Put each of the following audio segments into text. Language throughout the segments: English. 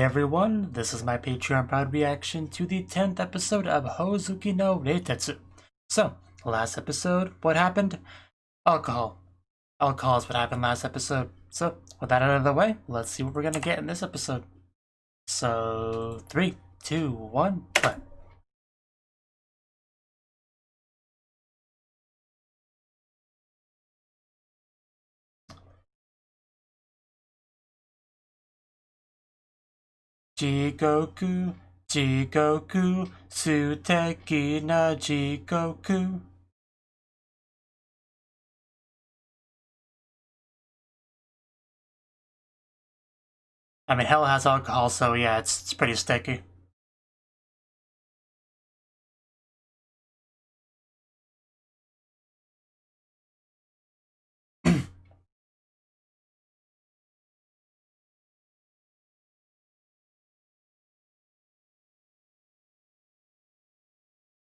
everyone, this is my Patreon proud reaction to the 10th episode of Hoozuki no Reitetsu. So, last episode, what happened? Alcohol. Alcohol is what happened last episode. So, with that out of the way, let's see what we're gonna get in this episode. So, 3, 2, 1, play. Jigoku, Jigoku, Suteki na Jigoku. I mean, hell has alcohol, so yeah, it's pretty sticky.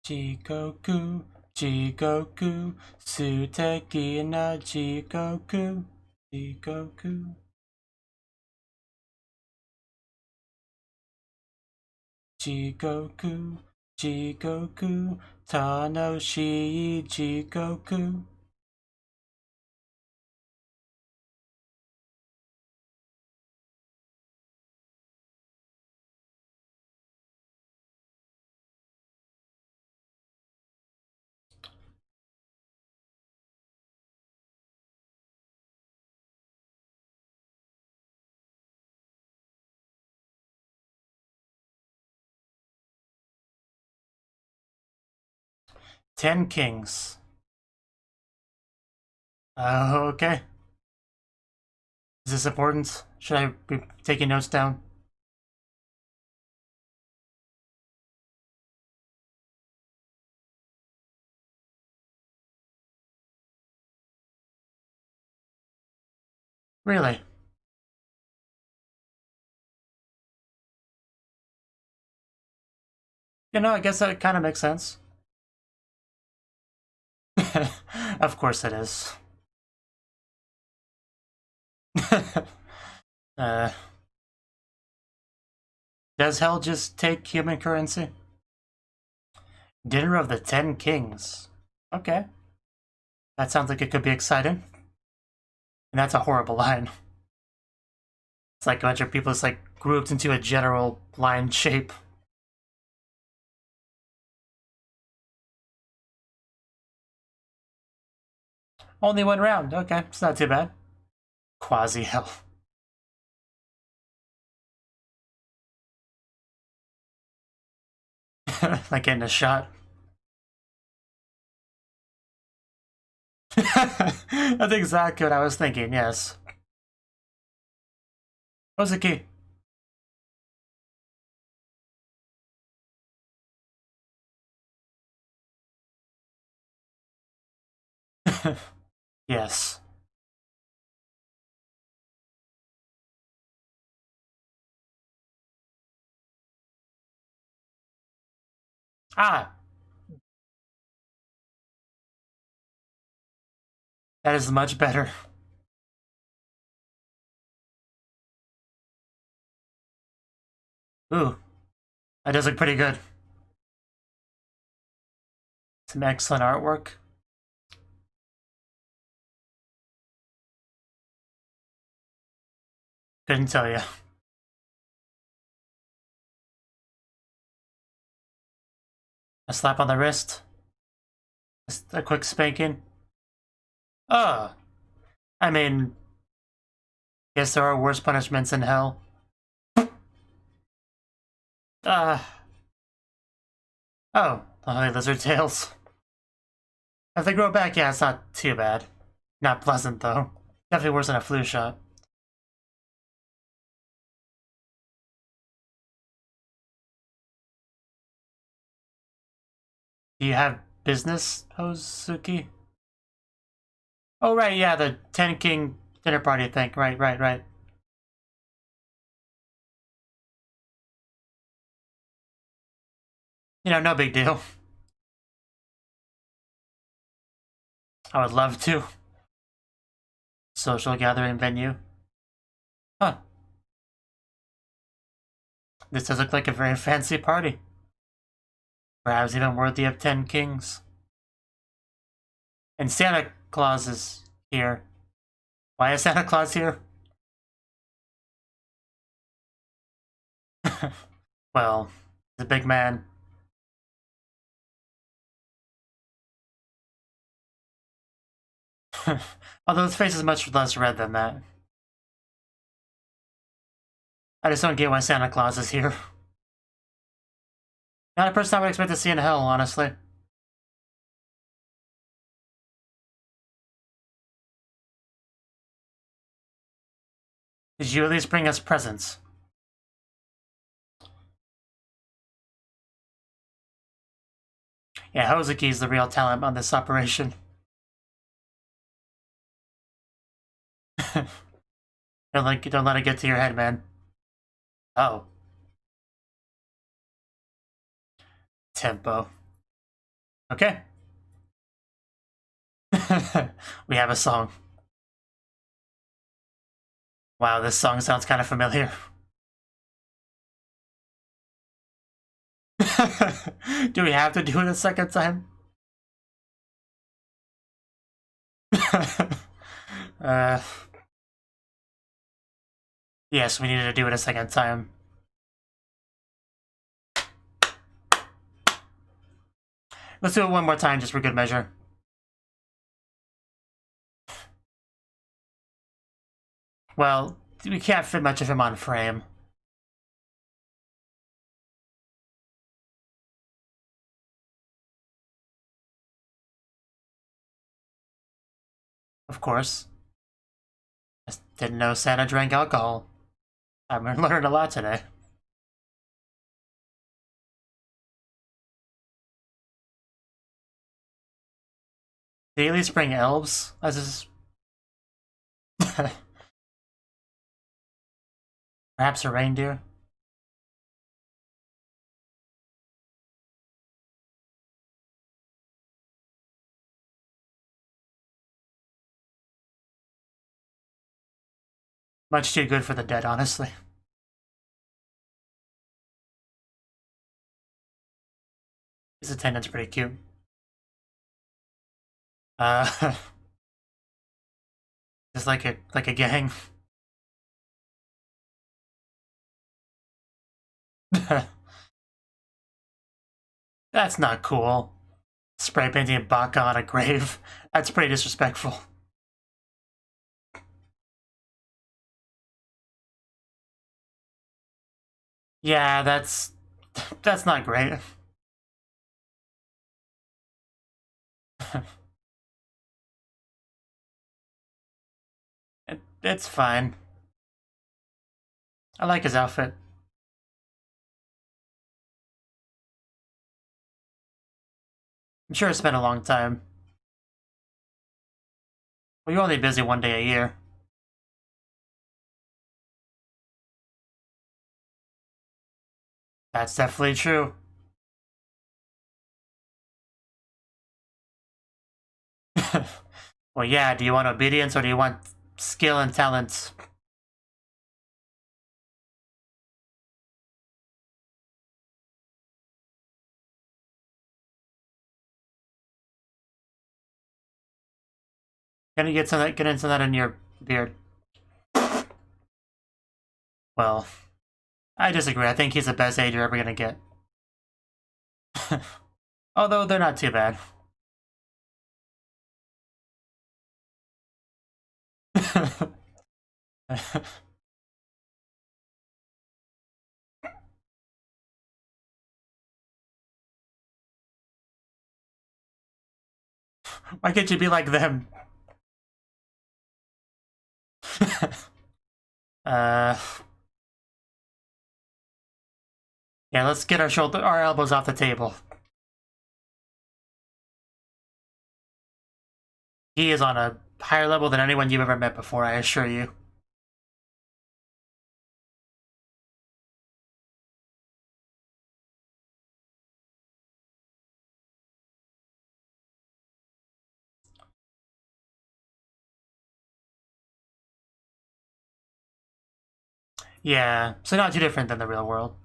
Jigoku, Jigoku, Suteki na Jigoku, Jigoku. Jigoku, Jigoku, Tanoshii Jigoku. Ten Kings. Okay. Is this important? Should I be taking notes down? Really? You know, I guess that kind of makes sense. Of course it is. Does hell just take human currency? Dinner of the Ten Kings. Okay. That sounds like it could be exciting. And that's a horrible line. It's like a bunch of people just like grouped into a general line shape. Only one round. Okay, it's not too bad. Quasi hell. Like getting a shot. That's exactly what I was thinking, yes. Hoozuki. Yes. Ah! That is much better. Ooh. That does look pretty good. Some excellent artwork. Couldn't tell you. A slap on the wrist. Just a quick spanking. I mean, guess there are worse punishments in hell. Oh, the Holy Lizard Tails. If they grow back, yeah, it's not too bad. Not pleasant, though. Definitely worse than a flu shot. Do you have business, Hoozuki? Oh, right, yeah, the Ten King dinner party thing. Right. You know, no big deal. I would love to. Social gathering venue. Huh. This does look like a very fancy party. Perhaps even worthy of 10 kings. And Santa Claus is here. Why is Santa Claus here? Well, he's a big man. Although his face is much less red than that. I just don't get why Santa Claus is here. Not a person I would expect to see in hell, honestly. Did you at least bring us presents? Yeah, Hoozuki's the real talent on this operation. don't let it get to your head, man. Oh. Tempo. Okay. We have a song. Wow, this song sounds kind of familiar. Do we have to do it a second time? Yes, we needed to do it a second time. Let's do it one more time just for good measure. Well, we can't fit much of him on frame. Of course. I didn't know Santa drank alcohol. I'm learning a lot today. Did he at least bring elves as his... Perhaps a reindeer? Much too good for the dead, honestly. His attendant's pretty cute. Just like a gang. That's not cool. Spray painting Baka on a grave. That's pretty disrespectful. Yeah, that's not great. It's fine. I like his outfit. I'm sure it's been a long time. Well, you're only busy one day a year. That's definitely true. Well, yeah, do you want obedience or do you want skill and talent? Gonna get into that in your beard. Well, I disagree. I think he's the best age you're ever gonna get. Although they're not too bad. Why can't you be like them? Yeah, let's get our elbows off the table. He is on a higher level than anyone you've ever met before, I assure you. Yeah, so not too different than the real world.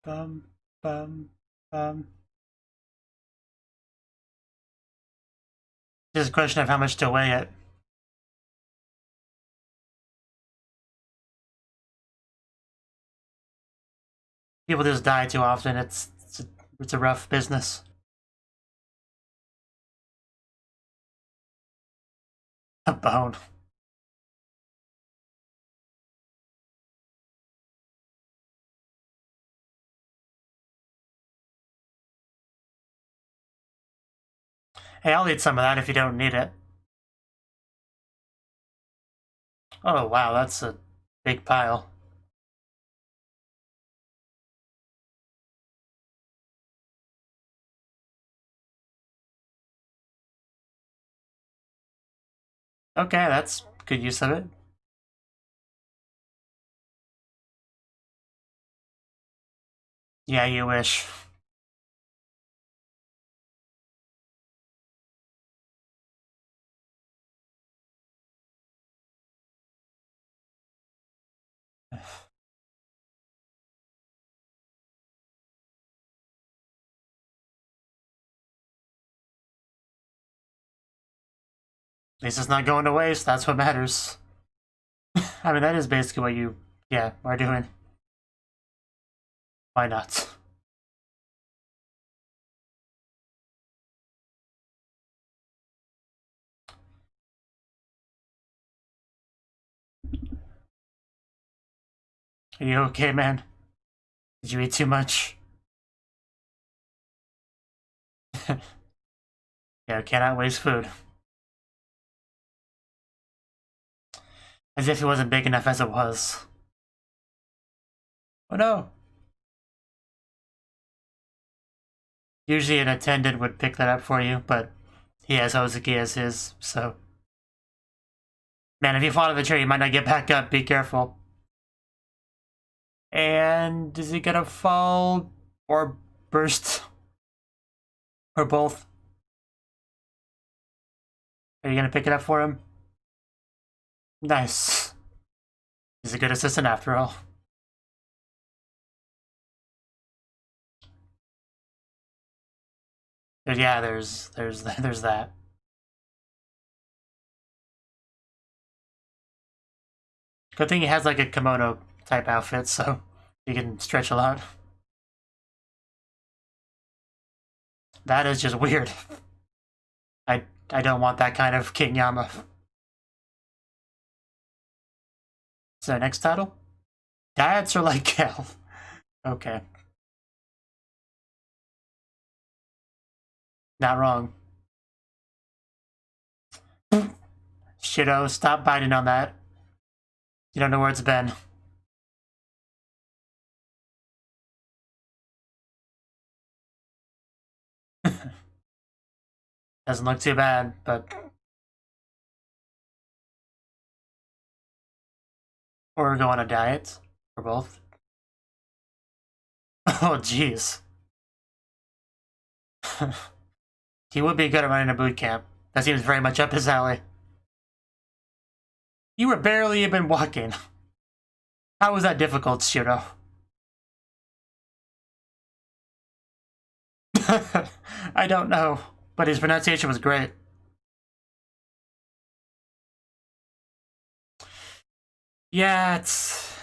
bum, bum, bum. Just a question of how much to weigh it. People just die too often. It's a rough business. A bone. Hey, I'll eat some of that if you don't need it. Oh wow, that's a big pile. Okay, that's good use of it. Yeah, you wish. At least it's not going to waste, that's what matters. I mean, that is basically what you, are doing. Why not? Are you okay, man? Did you eat too much? Yeah, cannot waste food. As if it wasn't big enough as it was. Oh no! Usually an attendant would pick that up for you, but he has Hoozuki as his, so... Man, if you fall out of the chair, you might not get back up. Be careful. And is he gonna fall or burst? Or both? Are you gonna pick it up for him? Nice. He's a good assistant after all. But yeah, there's that. Good thing he has like a kimono type outfit, so you can stretch a lot. That is just weird. I don't want that kind of King Yama. So next title? Dads are like hell. Okay. Not wrong. Shitto, stop biting on that. You don't know where it's been. Doesn't look too bad, but... Or go on a diet. Or both. Oh, jeez. He would be good at running a boot camp. That seems very much up his alley. You were barely even walking. How was that difficult, Shiro? I don't know, but his pronunciation was great. Yeah, it's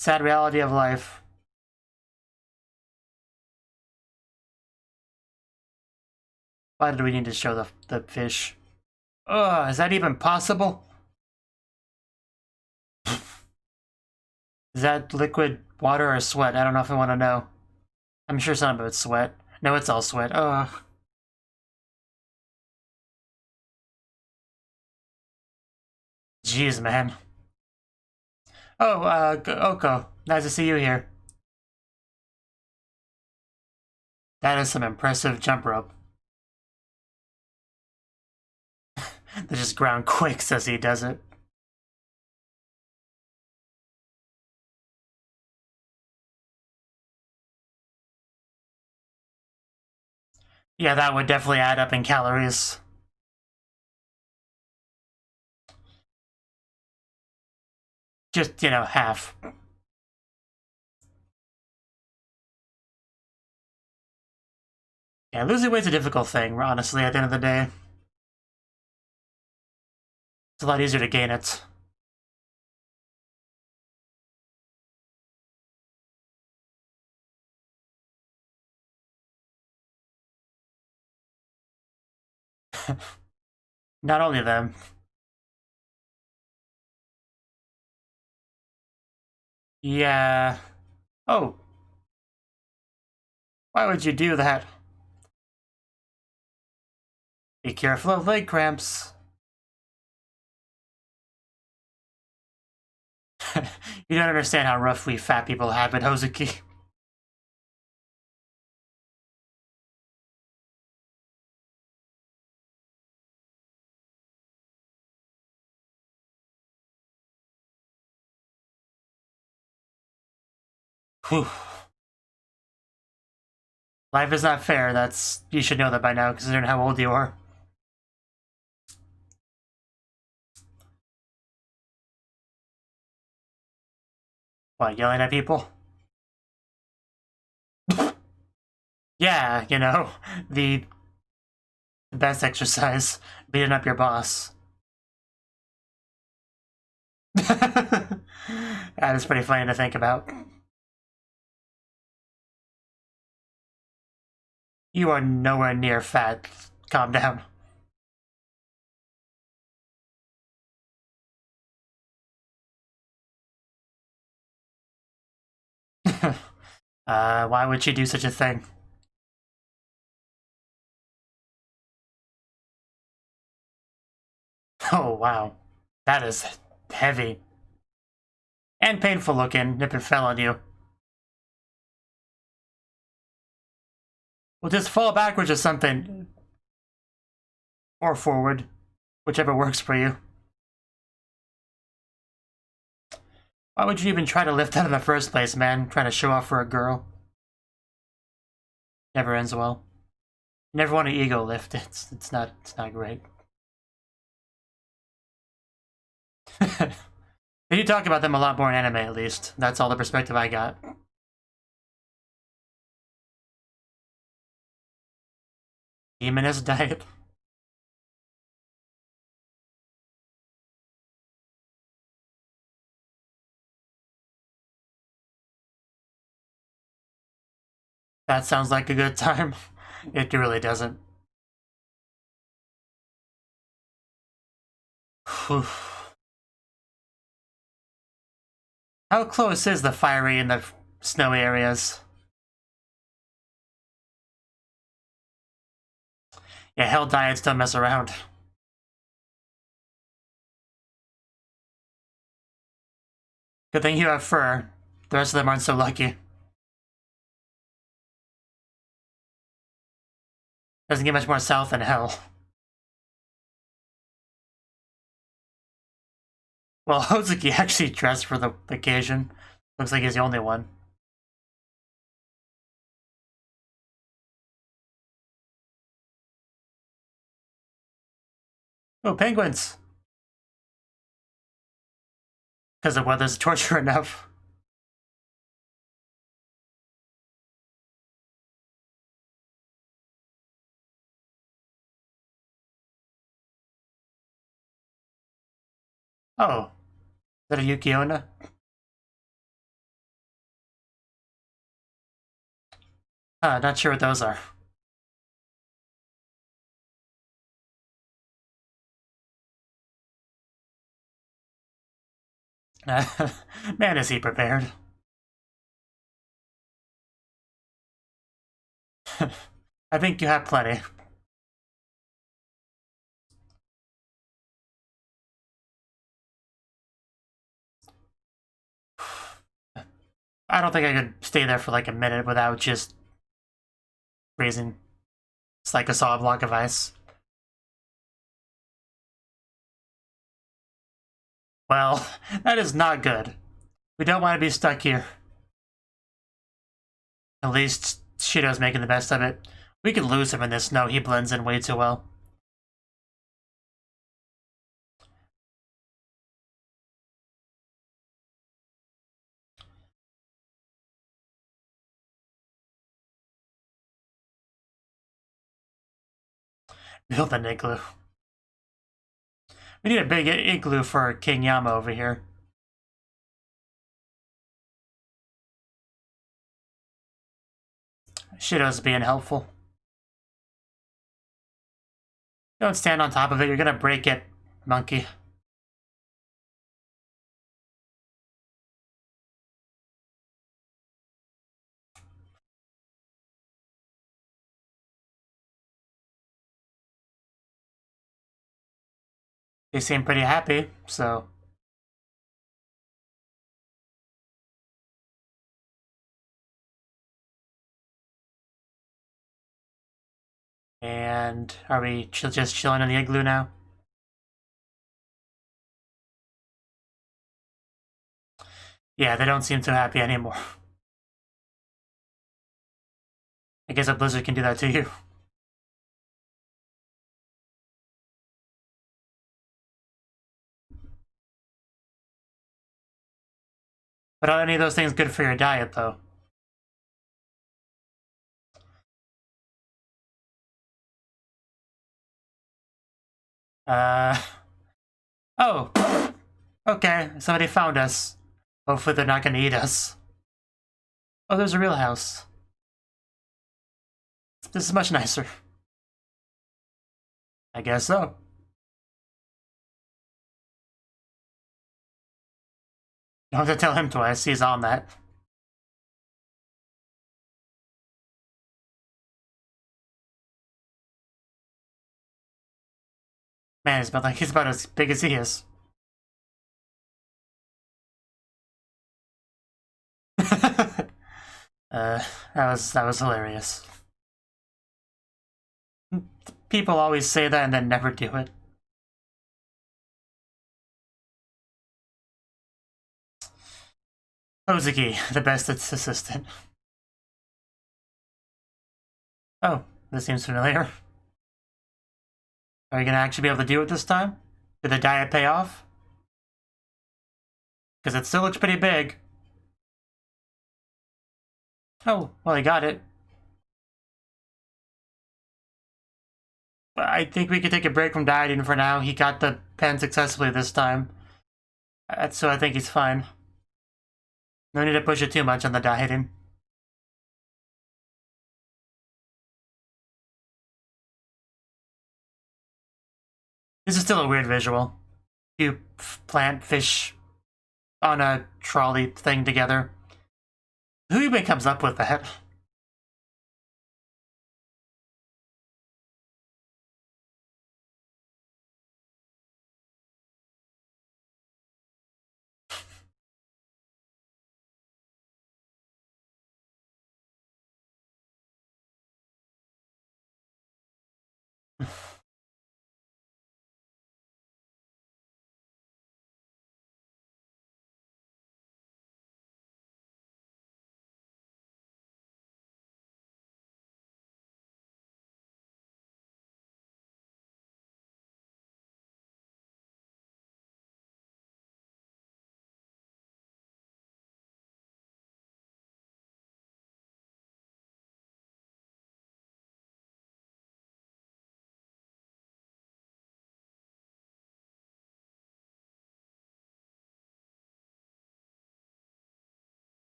sad reality of life. Why did we need to show the fish? Ugh, is that even possible? Is that liquid water or sweat? I don't know if I want to know. I'm sure some of it's sweat. No, it's all sweat. Ugh. Jeez, man. Oh, Oko. Nice to see you here. That is some impressive jump rope. They just ground quakes as he does it. Yeah, that would definitely add up in calories. Just, half. Yeah, losing weight's a difficult thing, honestly, at the end of the day. It's a lot easier to gain it. Not only them. Yeah. Oh. Why would you do that? Be careful of leg cramps. You don't understand how rough we fat people have it, Hoozuki. Whew. Life is not fair, you should know that by now, considering how old you are. What, yelling at people? Yeah, you know, the best exercise, beating up your boss. That is pretty funny to think about. You are nowhere near fat. Calm down. Why would she do such a thing? Oh, wow. That is heavy. And painful looking if it fell on you. Well, just fall backwards or something. Or forward. Whichever works for you. Why would you even try to lift that in the first place, man? Trying to show off for a girl. Never ends well. You never want to ego lift. It's not great. They do talk about them a lot more in anime, at least. That's all the perspective I got. Demoness diet. That sounds like a good time. It really doesn't. How close is the fiery in the snowy areas? Yeah, hell diets don't mess around. Good thing you have fur. The rest of them aren't so lucky. Doesn't get much more south than hell. Well, Hoozuki actually dressed for the occasion. Looks like he's the only one. Oh, penguins! Because the weather's torture enough. Oh, is that a Yukiona? Not sure what those are. Man, is he prepared. I think you have plenty. I don't think I could stay there for like a minute without just freezing. It's like a solid block of ice. Well, that is not good. We don't want to be stuck here. At least Shido's making the best of it. We could lose him in this snow. He blends in way too well. Build an igloo. We need a big igloo for King Yama over here. Shido's being helpful. Don't stand on top of it, you're gonna break it, monkey. They seem pretty happy, so... And are we just chilling in the igloo now? Yeah, they don't seem too happy anymore. I guess a blizzard can do that to you. But are any of those things good for your diet, though? Oh! Okay, somebody found us. Hopefully they're not gonna eat us. Oh, there's a real house. This is much nicer. I guess so. Don't have to tell him twice, he's on that. Man, he's about as big as he is. That was hilarious. People always say that and then never do it. Hoozuki, the best assistant. Oh, this seems familiar. Are you gonna actually be able to do it this time? Did the diet pay off? Because it still looks pretty big. Oh, well, he got it. I think we could take a break from dieting for now. He got the pen successfully this time. So I think he's fine. No need to push it too much on the dieting. This is still a weird visual. You plant fish on a trolley thing together. Who even comes up with that?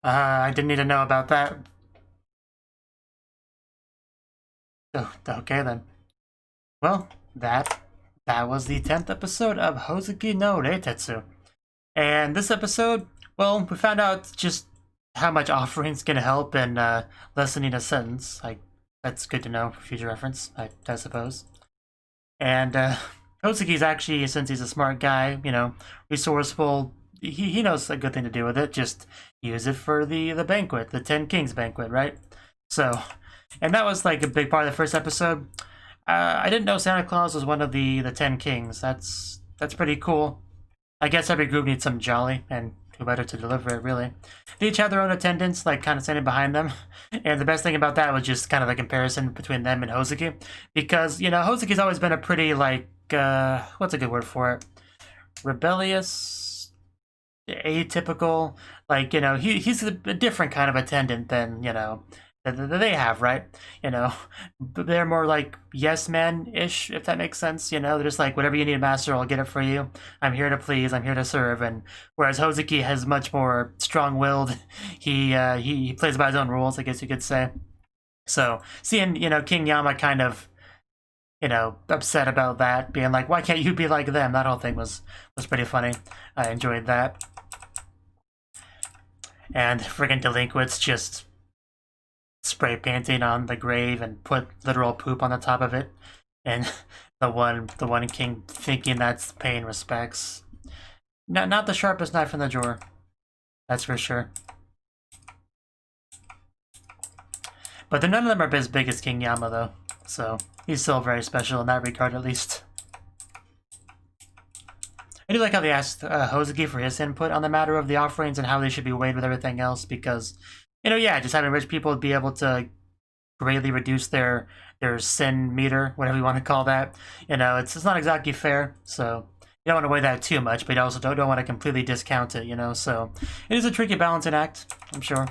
I didn't need to know about that. Oh, okay then. Well, that was the 10th episode of Hoozuki no Reitetsu. And this episode, well, we found out just how much offerings can help in lessening a sentence. That's good to know for future reference, I suppose. And Hoozuki's actually, since he's a smart guy, you know, resourceful, he knows a good thing to do with it. Just use it for the banquet, the 10 Kings banquet, right? So, and that was like a big part of the first episode. I didn't know Santa Claus was one of the 10 Kings. That's pretty cool. I guess every group needs some jolly, and who better to deliver it, really. They each had their own attendants, like, kind of standing behind them. And the best thing about that was just kind of the comparison between them and Hoozuki. Because, you know, Hoozuki's always been a pretty, like, what's a good word for it? Rebellious? Atypical? Like, you know, he's a different kind of attendant than, you know, that they have, right? You know, they're more like yes men-ish, if that makes sense. You know, they're just like, whatever you need, master, I'll get it for you. I'm here to please, I'm here to serve. And whereas Hoozuki has much more strong-willed, he plays by his own rules, I guess you could say. So seeing, you know, King Yama kind of, you know, upset about that, being like, why can't you be like them? That whole thing was pretty funny. I enjoyed that. And friggin' delinquents just spray painting on the grave and put literal poop on the top of it, and the one king thinking that's paying respects. Not the sharpest knife in the drawer, that's for sure. But none of them are as big as King Yama though, so he's still very special in that regard at least. I do like how they asked Hoozuki for his input on the matter of the offerings and how they should be weighed with everything else, because, you know, yeah, just having rich people be able to greatly reduce their sin meter, whatever you want to call that, you know, it's not exactly fair. So you don't want to weigh that too much, but you also don't want to completely discount it, you know. So it is a tricky balancing act, I'm sure.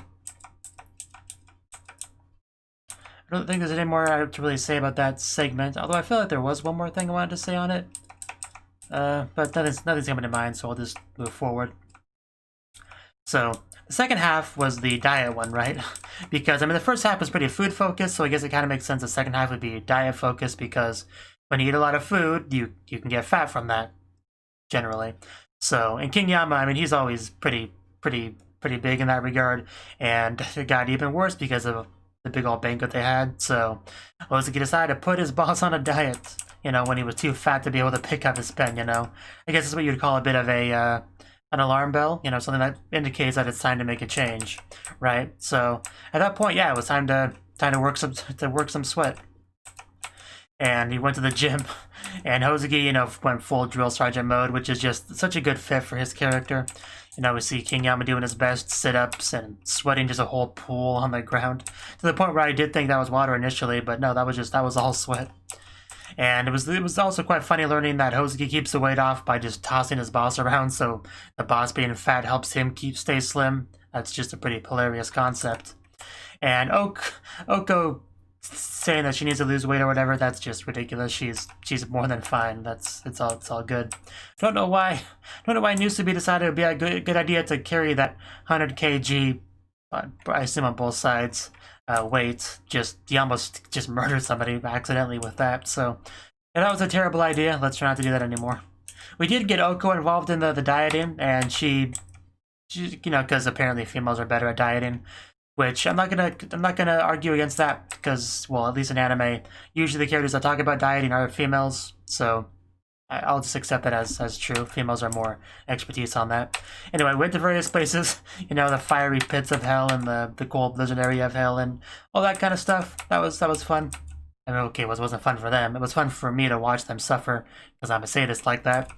I don't think there's any more to really say about that segment, although I feel like there was one more thing I wanted to say on it. But nothing's coming to mind, so I'll just move forward. So the second half was the diet one, right? Because, I mean, the first half was pretty food focused, so I guess it kind of makes sense the second half would be diet focused, because when you eat a lot of food, you can get fat from that, generally. So, and King Yama, I mean, he's always pretty big in that regard, and it got even worse because of the big old banquet they had. So Hoozuki decided to put his boss on a diet, you know, when he was too fat to be able to pick up his pen, you know. I guess it's what you'd call a bit of an alarm bell, you know, something that indicates that it's time to make a change, right? So at that point, yeah, it was time to work some sweat. And he went to the gym, and Hoozuki, you know, went full drill sergeant mode, which is just such a good fit for his character. You know, we see King Yama doing his best sit-ups and sweating just a whole pool on the ground, to the point where I did think that was water initially, but no, that was all sweat. And it was also quite funny learning that Hoozuki keeps the weight off by just tossing his boss around, so the boss being fat helps him stay slim. That's just a pretty hilarious concept. And Oko saying that she needs to lose weight or whatever, that's just ridiculous. She's more than fine. It's all good. Don't know why Musubi decided it would be a good idea to carry that 100 kg, I assume on both sides, weight. He almost just murdered somebody accidentally with that. So yeah, that was a terrible idea. Let's try not to do that anymore. We did get Oko involved in the dieting, and she, you know, because apparently females are better at dieting. Which I'm not gonna argue against that, because, well, at least in anime, usually the characters that talk about dieting are females, so I'll just accept that as true. Females are more expertise on that. Anyway, went to various places, you know, the fiery pits of hell and the cold blizzard area of hell and all that kind of stuff. That was fun. I mean, okay, it wasn't fun for them. It was fun for me to watch them suffer, because I'm a sadist like that.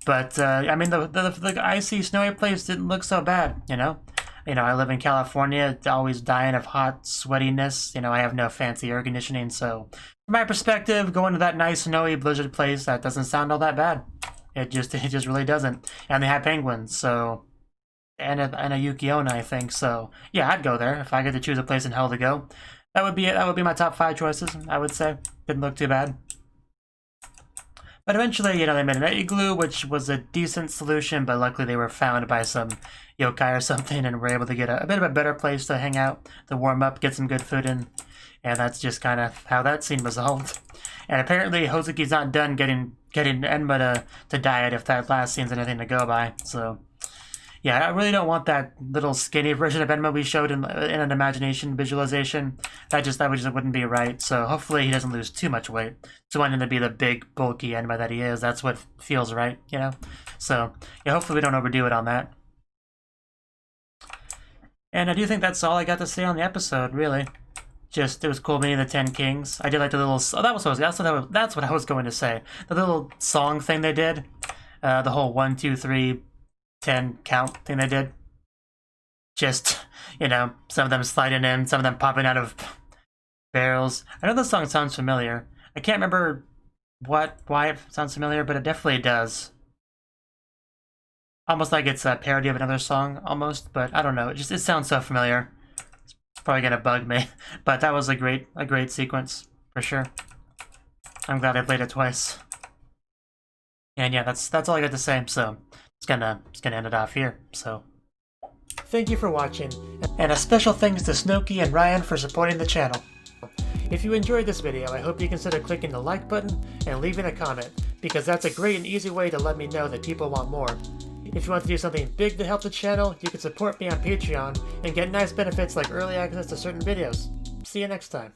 But I mean, the icy snowy place didn't look so bad, you know. You know, I live in California, always dying of hot sweatiness. You know, I have no fancy air conditioning, so from my perspective, going to that nice snowy blizzard place, that doesn't sound all that bad. It just really doesn't. And they have penguins, so and a Yuki Onna, I think. So yeah, I'd go there if I get to choose a place in hell to go. That would be my top 5 choices, I would say. Didn't look too bad. But eventually, you know, they made an igloo, which was a decent solution, but luckily they were found by some Yōkai or something and were able to get a bit of a better place to hang out, to warm up, get some good food in. And that's just kind of how that scene resolved. And apparently Hoozuki's not done getting Enma to diet if that last scene's anything to go by. So yeah, I really don't want that little skinny version of Enma we showed in an imagination visualization. That just wouldn't be right. So hopefully he doesn't lose too much weight. So wanting to be the big, bulky Enma that he is, that's what feels right, you know? So yeah, hopefully we don't overdo it on that. And I do think that's all I got to say on the episode, really. Just, it was cool meeting the 10 Kings. I did like the little, that's what I was going to say. The little song thing they did. The whole 1, 2, 3 10 count thing they did. Just, you know, some of them sliding in, some of them popping out of barrels. I know the song sounds familiar. I can't remember why it sounds familiar, but it definitely does. Almost like it's a parody of another song, almost, but I don't know. It sounds so familiar. It's probably gonna bug me, but that was a great sequence for sure. I'm glad I played it twice. And yeah, that's all I got to say. So it's gonna end it off here. So thank you for watching, and a special thanks to Cnouki and Ryan for supporting the channel. If you enjoyed this video, I hope you consider clicking the like button and leaving a comment, because that's a great and easy way to let me know that people want more. If you want to do something big to help the channel, you can support me on Patreon and get nice benefits like early access to certain videos. See you next time.